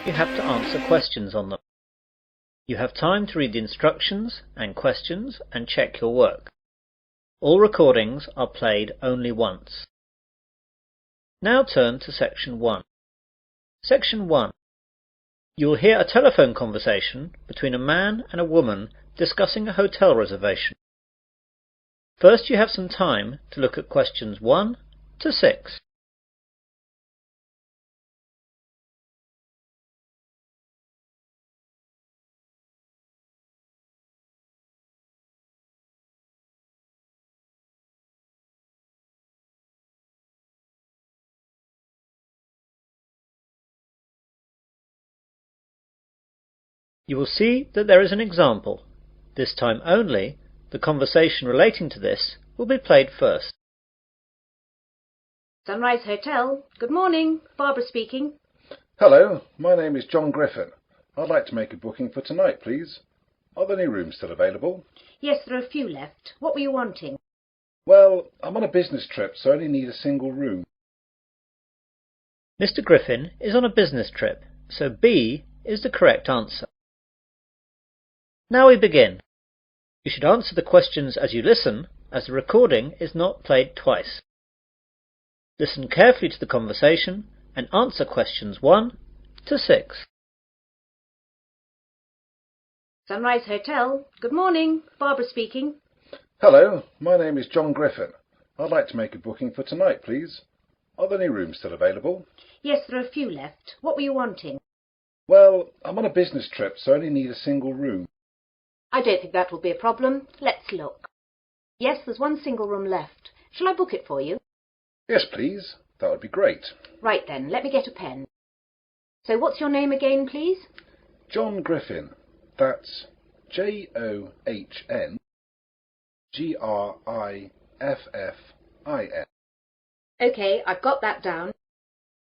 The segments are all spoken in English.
you have to answer questions on them. You have time to read the instructions and questions and check your work. All recordings are played only once. Now turn to Section 1. Section 1. You will hear a telephone conversation between a man and a woman discussing a hotel reservation. First, you have some time to look at questions 1 to 6. You will see that there is an example. This time only, the conversation relating to this will be played first. Sunrise Hotel. Good morning. Barbara speaking. Hello, my name is John Griffin. I'd like to make a booking for tonight, please. Are there any rooms still available? Yes, there are a few left. What were you wanting? Well, I'm on a business trip, so I only need a single room. Mr. Griffin is on a business trip, so B is the correct answer. Now we begin. You should answer the questions as you listen, as the recording is not played twice. Listen carefully to the conversation and answer questions 1 to 6. Sunrise Hotel. Good morning. Barbara speaking. Hello, my name is John Griffin. I'd like to make a booking for tonight, please. Are there any rooms still available? Yes, there are a few left. What were you wanting? Well, I'm on a business trip, so I only need a single room. I don't think that will be a problem. Let's look. Yes, there's one single room left. Shall I book it for you? Yes, please. That would be great. Right then, let me get a pen. So what's your name again, please? John Griffin. That's JOHN GRIFFIN. OK, I've got that down.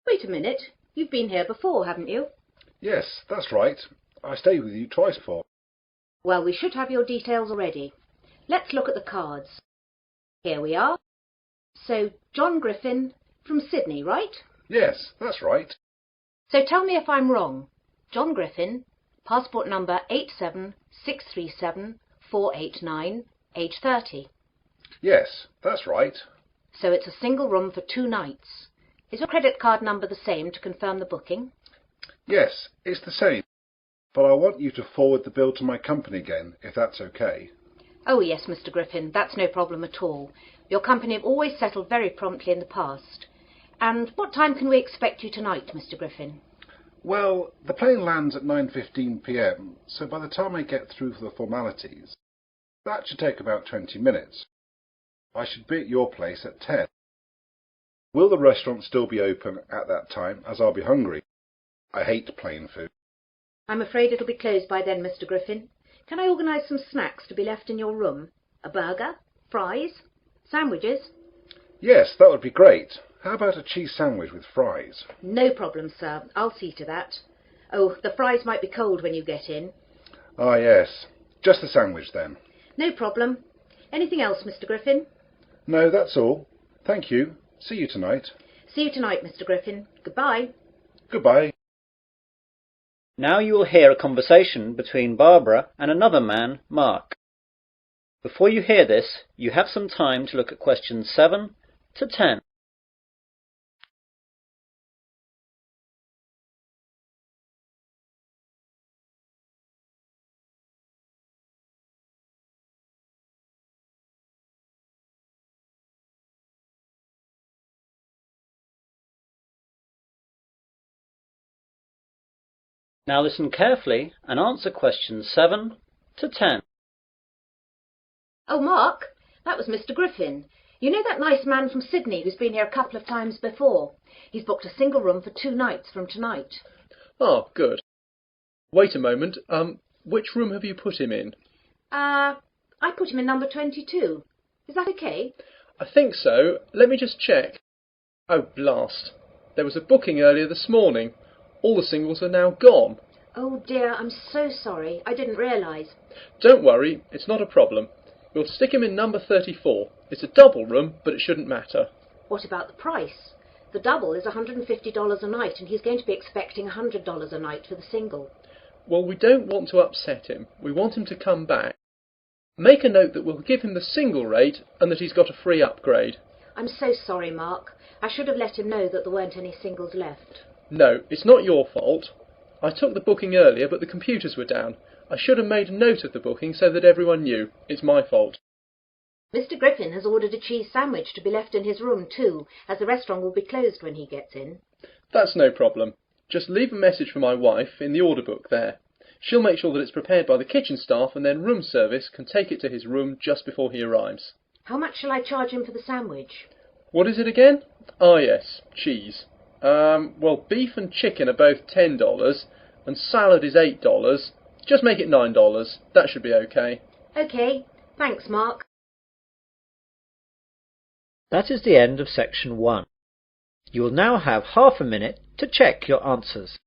Wait a minute. You've been here before, haven't you? Yes, that's right. I stayed with you twice before. Well, we should have your details already. Let's look at the cards. Here we are. So, John Griffin from Sydney, right? Yes, that's right. So tell me if I'm wrong. John Griffin, passport number 876374889, age 30. Yes, that's right. So it's a single room for 2 nights. Is your credit card number the same to confirm the booking? Yes, it's the same. But I want you to forward the bill to my company again, if that's okay. Oh yes, Mr. Griffin, that's no problem at all. Your company have always settled very promptly in the past. And what time can we expect you tonight, Mr. Griffin? Well, the plane lands at 9:15 p.m, so by the time I get through for the formalities, that should take about 20 minutes. I should be at your place at 10. Will the restaurant still be open at that time, as I'll be hungry? I hate plain food. I'm afraid it'll be closed by then, Mr. Griffin. Can I organise some snacks to be left in your room? A burger? Fries? Sandwiches? Yes, that would be great. How about a cheese sandwich with fries? No problem, sir. I'll see to that. Oh, the fries might be cold when you get in. Ah, yes. Just a sandwich then. No problem. Anything else, Mr. Griffin? No, that's all. Thank you. See you tonight. See you tonight, Mr. Griffin. Goodbye. Goodbye. Now you will hear a conversation between Barbara and another man, Mark. Before you hear this, you have some time to look at questions 7 to 10. Now listen carefully and answer questions 7 to 10. Oh, Mark, that was Mr. Griffin. You know that nice man from Sydney who's been here a couple of times before? He's booked a single room for 2 nights from tonight. Oh, good. Wait a moment. Which room have you put him in? I put him in number 22. Is that okay? I think so. Let me just check. Oh, blast. There was a booking earlier this morning. All the singles are now gone. Oh dear, I'm so sorry. I didn't realise. Don't worry, it's not a problem. We'll stick him in number 34. It's a double room, but it shouldn't matter. What about the price? The double is $150 a night, and he's going to be expecting $100 a night for the single. Well, we don't want to upset him. We want him to come back. Make a note that we'll give him the single rate and that he's got a free upgrade. I'm so sorry, Mark. I should have let him know that there weren't any singles left. No, it's not your fault. I took the booking earlier, but the computers were down. I should have made a note of the booking so that everyone knew. It's my fault. Mr. Griffin has ordered a cheese sandwich to be left in his room too, as the restaurant will be closed when he gets in. That's no problem. Just leave a message for my wife in the order book there. She'll make sure that it's prepared by the kitchen staff, and then room service can take it to his room just before he arrives. How much shall I charge him for the sandwich? What is it again? Ah, yes, cheese. Well, beef and chicken are both $10, and salad is $8. Just make it $9. That should be okay. OK. Thanks, Mark. That is the end of section 1. You will now have half a minute to check your answers.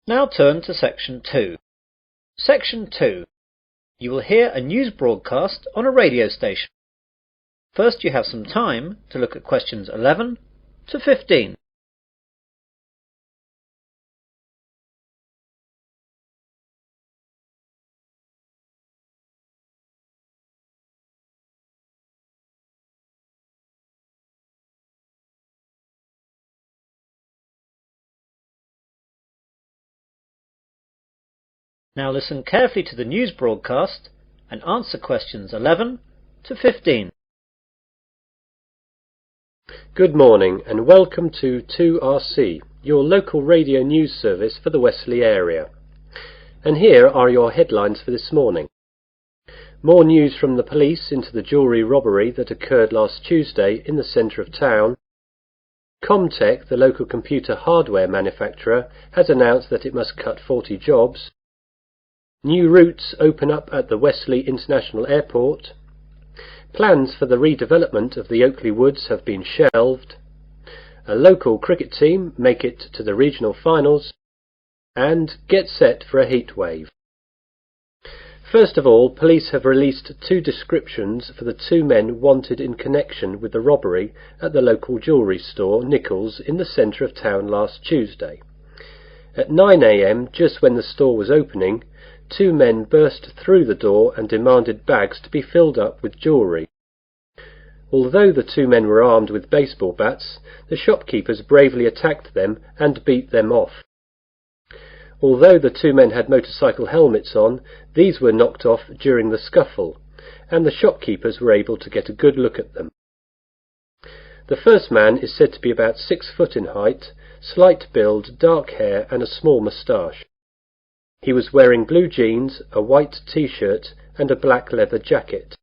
Now turn to section 2. Section 2. You will hear a news broadcast on a radio station. First you have some time to look at questions 11 to 15. Now listen carefully to the news broadcast and answer questions 11 to 15. Good morning and welcome to 2RC, your local radio news service for the Wesley area. And here are your headlines for this morning. More news from the police into the jewellery robbery that occurred last Tuesday in the centre of town. Comtech, the local computer hardware manufacturer, has announced that it must cut 40 jobs. New routes open up at the Wesley International Airport. Plans for the redevelopment of the Oakley Woods have been shelved. A local cricket team make it to the regional finals. And get set for a heat wave. First of all, police have released 2 descriptions for the 2 men wanted in connection with the robbery at the local jewellery store Nichols in the centre of town last Tuesday. At 9 a.m, just when the store was opening, 2 men burst through the door and demanded bags to be filled up with jewellery. Although the 2 men were armed with baseball bats, the shopkeepers bravely attacked them and beat them off. Although the 2 men had motorcycle helmets on, these were knocked off during the scuffle, and the shopkeepers were able to get a good look at them. The first man is said to be about 6 foot in height, slight build, dark hair and a small moustache. He was wearing blue jeans, a white t-shirt and a black leather jacket.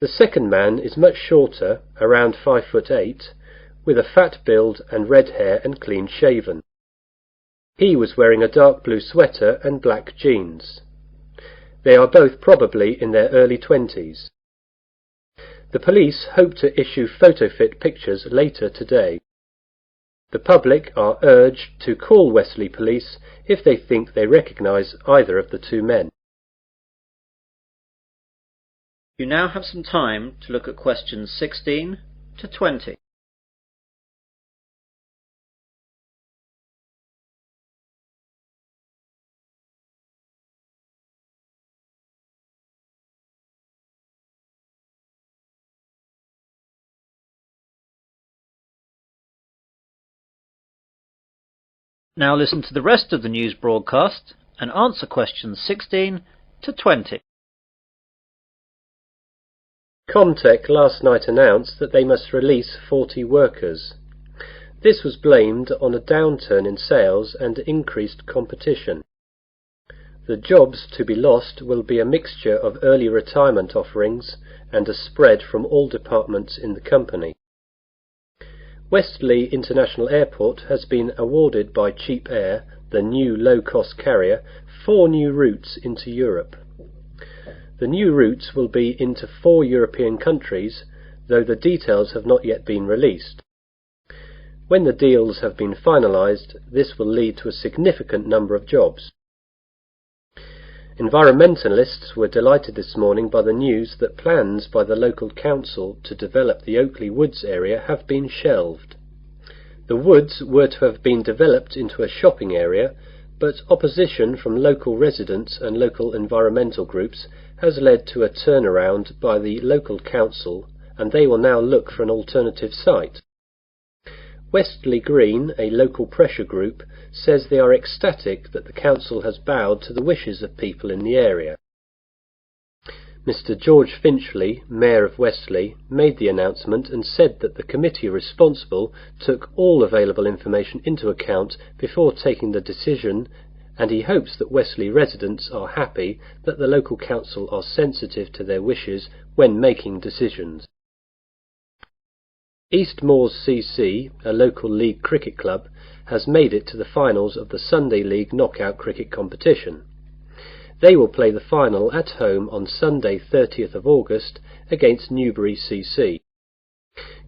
The second man is much shorter, around 5'8", with a fat build and red hair and clean shaven. He was wearing a dark blue sweater and black jeans. They are both probably in their early 20s. The police hope to issue photo-fit pictures later today. The public are urged to call Wesley Police if they think they recognise either of the 2 men. You now have some time to look at questions 16 to 20. Now listen to the rest of the news broadcast and answer questions 16 to 20. Comtech last night announced that they must release 40 workers. This was blamed on a downturn in sales and increased competition. The jobs to be lost will be a mixture of early retirement offerings and a spread from all departments in the company. Westley International Airport has been awarded by Cheap Air, the new low-cost carrier, 4 new routes into Europe. The new routes will be into 4 European countries, though the details have not yet been released. When the deals have been finalised, this will lead to a significant number of jobs. Environmentalists were delighted this morning by the news that plans by the local council to develop the Oakley Woods area have been shelved. The woods were to have been developed into a shopping area, but opposition from local residents and local environmental groups has led to a turnaround by the local council, and they will now look for an alternative site. Westley Green, a local pressure group, says they are ecstatic that the council has bowed to the wishes of people in the area. Mr. George Finchley, Mayor of Westley, made the announcement and said that the committee responsible took all available information into account before taking the decision, and he hopes that Westley residents are happy that the local council are sensitive to their wishes when making decisions. East Moors CC, a local league cricket club, has made it to the finals of the Sunday League knockout cricket competition. They will play the final at home on Sunday 30th of August against Newbury CC.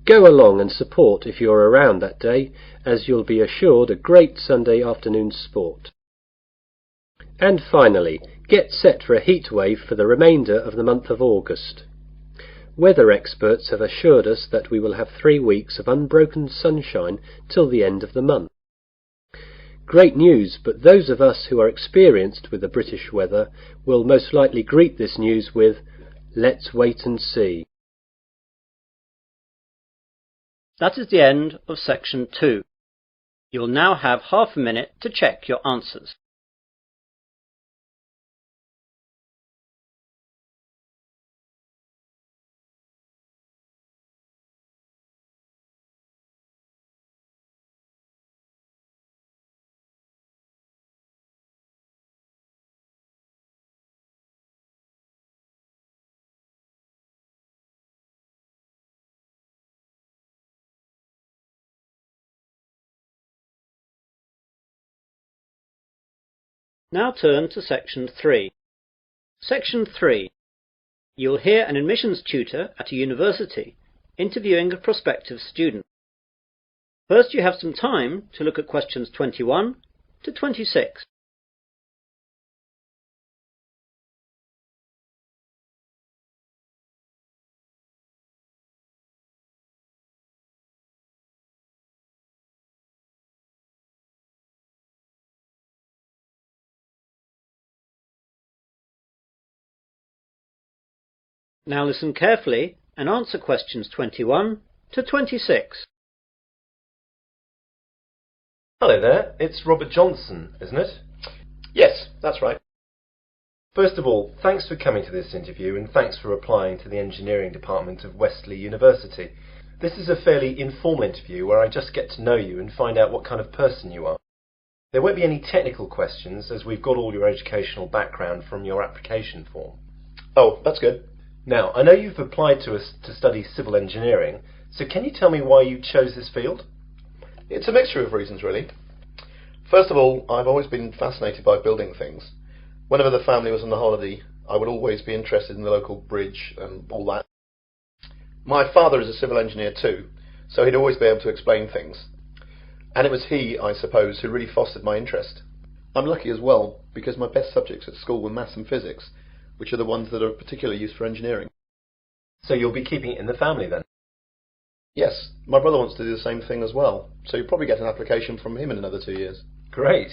Go along and support if you're around that day, as you'll be assured a great Sunday afternoon sport. And finally, get set for a heatwave for the remainder of the month of August. Weather experts have assured us that we will have 3 weeks of unbroken sunshine till the end of the month. Great news, but those of us who are experienced with the British weather will most likely greet this news with, "Let's wait and see." That is the end of section 2. You will now have half a minute to check your answers. Now turn to section 3. Section 3. You will hear an admissions tutor at a university interviewing a prospective student. First you have some time to look at questions 21 to 26. Now listen carefully and answer questions 21 to 26. Hello there, it's Robert Johnson, isn't it? Yes, that's right. First of all, thanks for coming to this interview and thanks for applying to the engineering department of Westley University. This is a fairly informal interview where I just get to know you and find out what kind of person you are. There won't be any technical questions as we've got all your educational background from your application form. Oh, that's good. Now, I know you've applied to us to study civil engineering, so can you tell me why you chose this field? It's a mixture of reasons, really. First of all, I've always been fascinated by building things. Whenever the family was on the holiday, I would always be interested in the local bridge and all that. My father is a civil engineer too, so he'd always be able to explain things. And it was he, I suppose, who really fostered my interest. I'm lucky as well, because my best subjects at school were maths and physics, which are the ones that are of particular use for engineering. So you'll be keeping it in the family then? Yes, my brother wants to do the same thing as well, so you'll probably get an application from him in another 2 years. Great.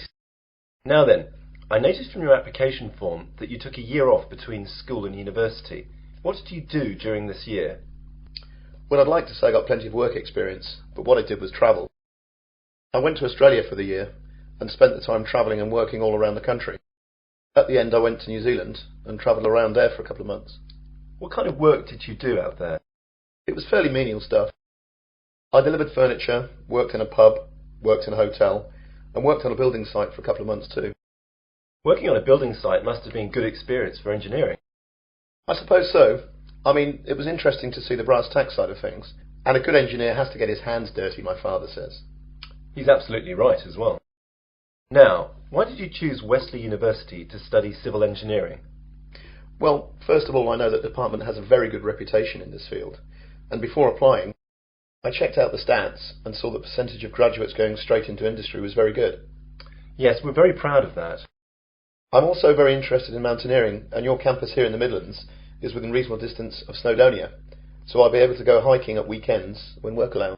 Now then, I noticed from your application form that you took a year off between school and university. What did you do during this year? Well, I'd like to say I got plenty of work experience, but what I did was travel. I went to Australia for the year and spent the time travelling and working all around the country. At the end I went to New Zealand and travelled around there for a couple of months. What kind of work did you do out there? It was fairly menial stuff. I delivered furniture, worked in a pub, worked in a hotel, and worked on a building site for a couple of months too. Working on a building site must have been good experience for engineering. I suppose so. I mean, it was interesting to see the brass tack side of things. And a good engineer has to get his hands dirty, my father says. He's absolutely right as well. Now, why did you choose Wesley University to study civil engineering? Well, first of all, I know that the department has a very good reputation in this field. And before applying, I checked out the stats and saw the percentage of graduates going straight into industry was very good. Yes, we're very proud of that. I'm also very interested in mountaineering, and your campus here in the Midlands is within reasonable distance of Snowdonia, so I'll be able to go hiking at weekends when work allows.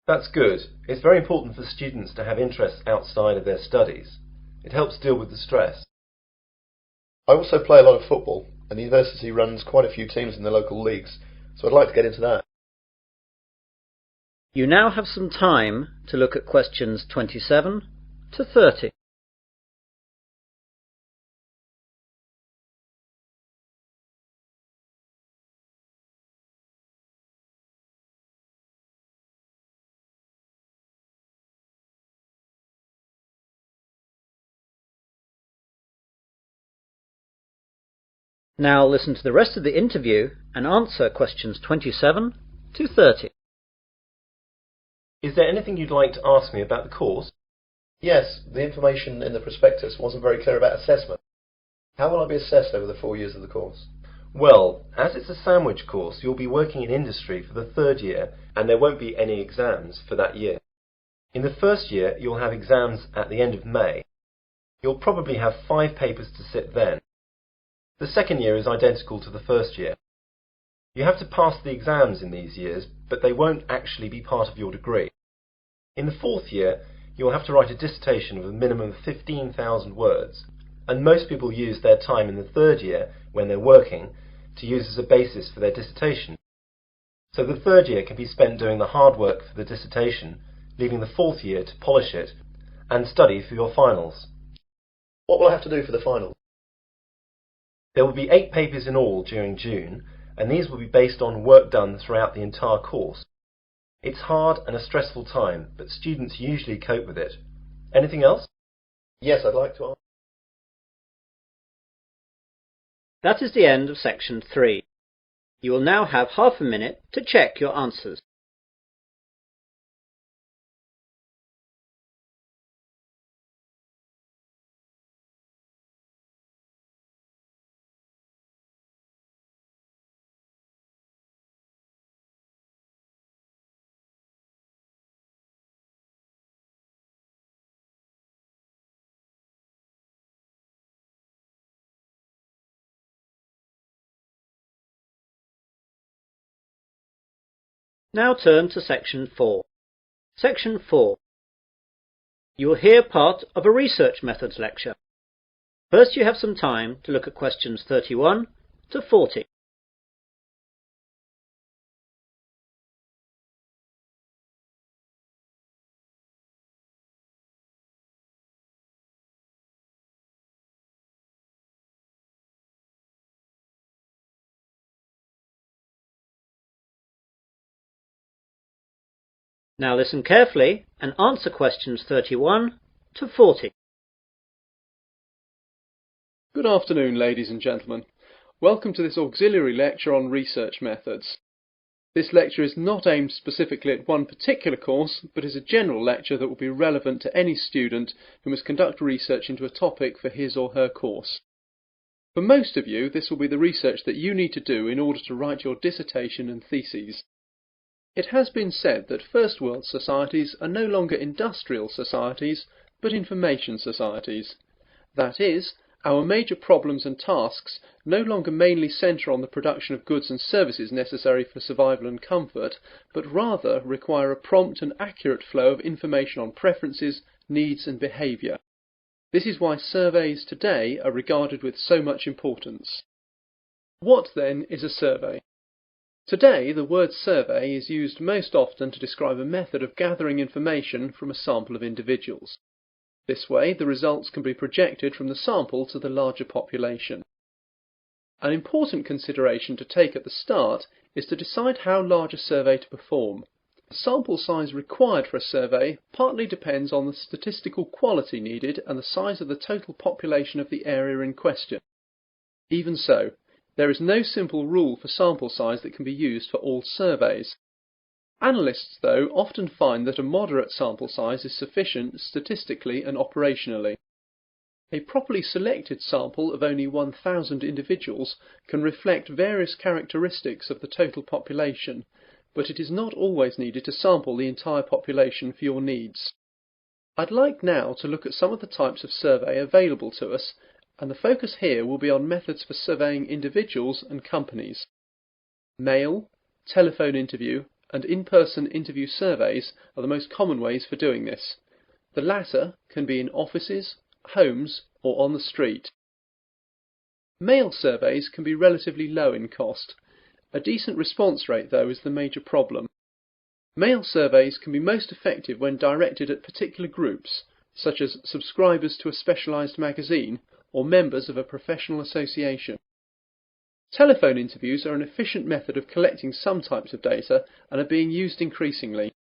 That's good. It's very important for students to have interests outside of their studies. It helps deal with the stress. I also play a lot of football, and the university runs quite a few teams in the local leagues, so I'd like to get into that. You now have some time to look at questions 27 to 30. Now listen to the rest of the interview and answer questions 27 to 30. Is there anything you'd like to ask me about the course? Yes, the information in the prospectus wasn't very clear about assessment. How will I be assessed over the 4 years of the course? Well, as it's a sandwich course, you'll be working in industry for the third year, and there won't be any exams for that year. In the first year, you'll have exams at the end of May. You'll probably have 5 papers to sit then. The second year is identical to the first year. You have to pass the exams in these years, but they won't actually be part of your degree. In the fourth year, you'll have to write a dissertation of a minimum of 15,000 words, and most people use their time in the third year, when they're working, to use as a basis for their dissertation. So the third year can be spent doing the hard work for the dissertation, leaving the fourth year to polish it, and study for your finals. What will I have to do for the finals? There will be 8 papers in all during June, and these will be based on work done throughout the entire course. It's hard and a stressful time, but students usually cope with it. Anything else? Yes, I'd like to ask. That is the end of section 3. You will now have half a minute to check your answers. Now turn to section 4. Section 4. You will hear part of a research methods lecture. First you have some time to look at questions 31 to 40. Now listen carefully and answer questions 31 to 40. Good afternoon, ladies and gentlemen. Welcome to this auxiliary lecture on research methods. This lecture is not aimed specifically at one particular course, but is a general lecture that will be relevant to any student who must conduct research into a topic for his or her course. For most of you, this will be the research that you need to do in order to write your dissertation and theses. It has been said that First World societies are no longer industrial societies, but information societies. That is, our major problems and tasks no longer mainly centre on the production of goods and services necessary for survival and comfort, but rather require a prompt and accurate flow of information on preferences, needs and behaviour. This is why surveys today are regarded with so much importance. What then is a survey? Today, the word survey is used most often to describe a method of gathering information from a sample of individuals. This way, the results can be projected from the sample to the larger population. An important consideration to take at the start is to decide how large a survey to perform. The sample size required for a survey partly depends on the statistical quality needed and the size of the total population of the area in question. Even so, there is no simple rule for sample size that can be used for all surveys. Analysts, though, often find that a moderate sample size is sufficient statistically and operationally. A properly selected sample of only 1,000 individuals can reflect various characteristics of the total population, but it is not always needed to sample the entire population for your needs. I'd like now to look at some of the types of survey available to us, and the focus here will be on methods for surveying individuals and companies. Mail, telephone interview, and in-person interview surveys are the most common ways for doing this. The latter can be in offices, homes, or on the street. Mail surveys can be relatively low in cost. A decent response rate, though, is the major problem. Mail surveys can be most effective when directed at particular groups, such as subscribers to a specialised magazine or members of a professional association. Telephone interviews are an efficient method of collecting some types of data and are being used increasingly.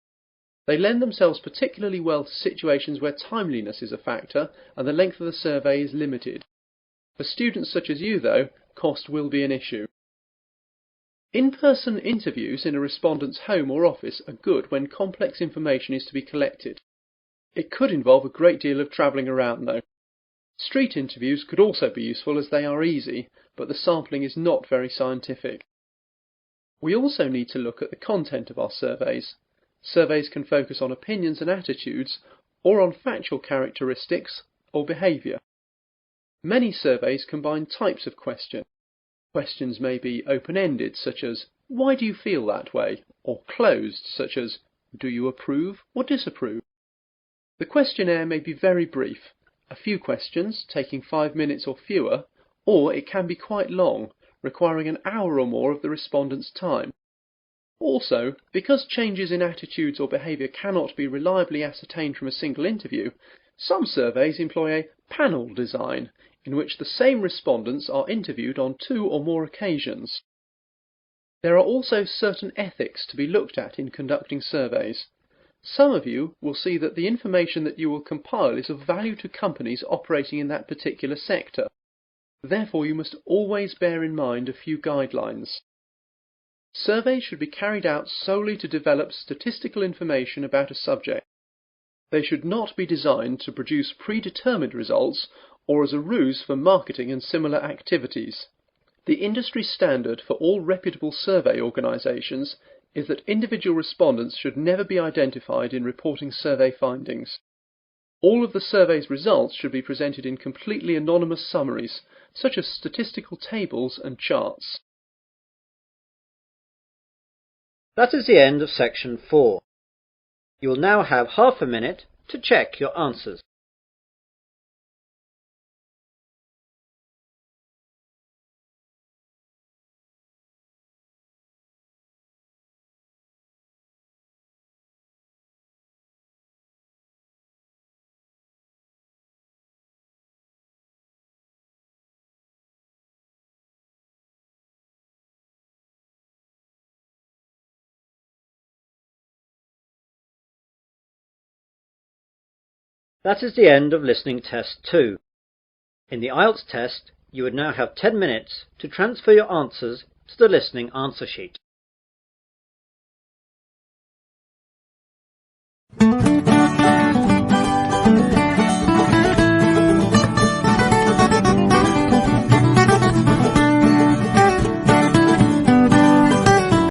They lend themselves particularly well to situations where timeliness is a factor and the length of the survey is limited. For students such as you, though, cost will be an issue. In-person interviews in a respondent's home or office are good when complex information is to be collected. It could involve a great deal of travelling around, though. Street interviews could also be useful as they are easy, but the sampling is not very scientific. We also need to look at the content of our surveys. Surveys can focus on opinions and attitudes, or on factual characteristics or behaviour. Many surveys combine types of question. Questions may be open-ended, such as, "Why do you feel that way?" or closed, such as, "Do you approve or disapprove?" The questionnaire may be very brief, a few questions taking 5 minutes or fewer, or it can be quite long, requiring an hour or more of the respondent's time. Also, because changes in attitudes or behaviour cannot be reliably ascertained from a single interview, some surveys employ a panel design, in which the same respondents are interviewed on 2 or more occasions. There are also certain ethics to be looked at in conducting surveys. Some of you will see that the information that you will compile is of value to companies operating in that particular sector. Therefore, you must always bear in mind a few guidelines. Surveys should be carried out solely to develop statistical information about a subject. They should not be designed to produce predetermined results or as a ruse for marketing and similar activities. The industry standard for all reputable survey organisations is that individual respondents should never be identified in reporting survey findings. All of the survey's results should be presented in completely anonymous summaries, such as statistical tables and charts. That is the end of section 4. You will now have half a minute to check your answers. That is the end of listening test 2. In the IELTS test, you would now have 10 minutes to transfer your answers to the listening answer sheet.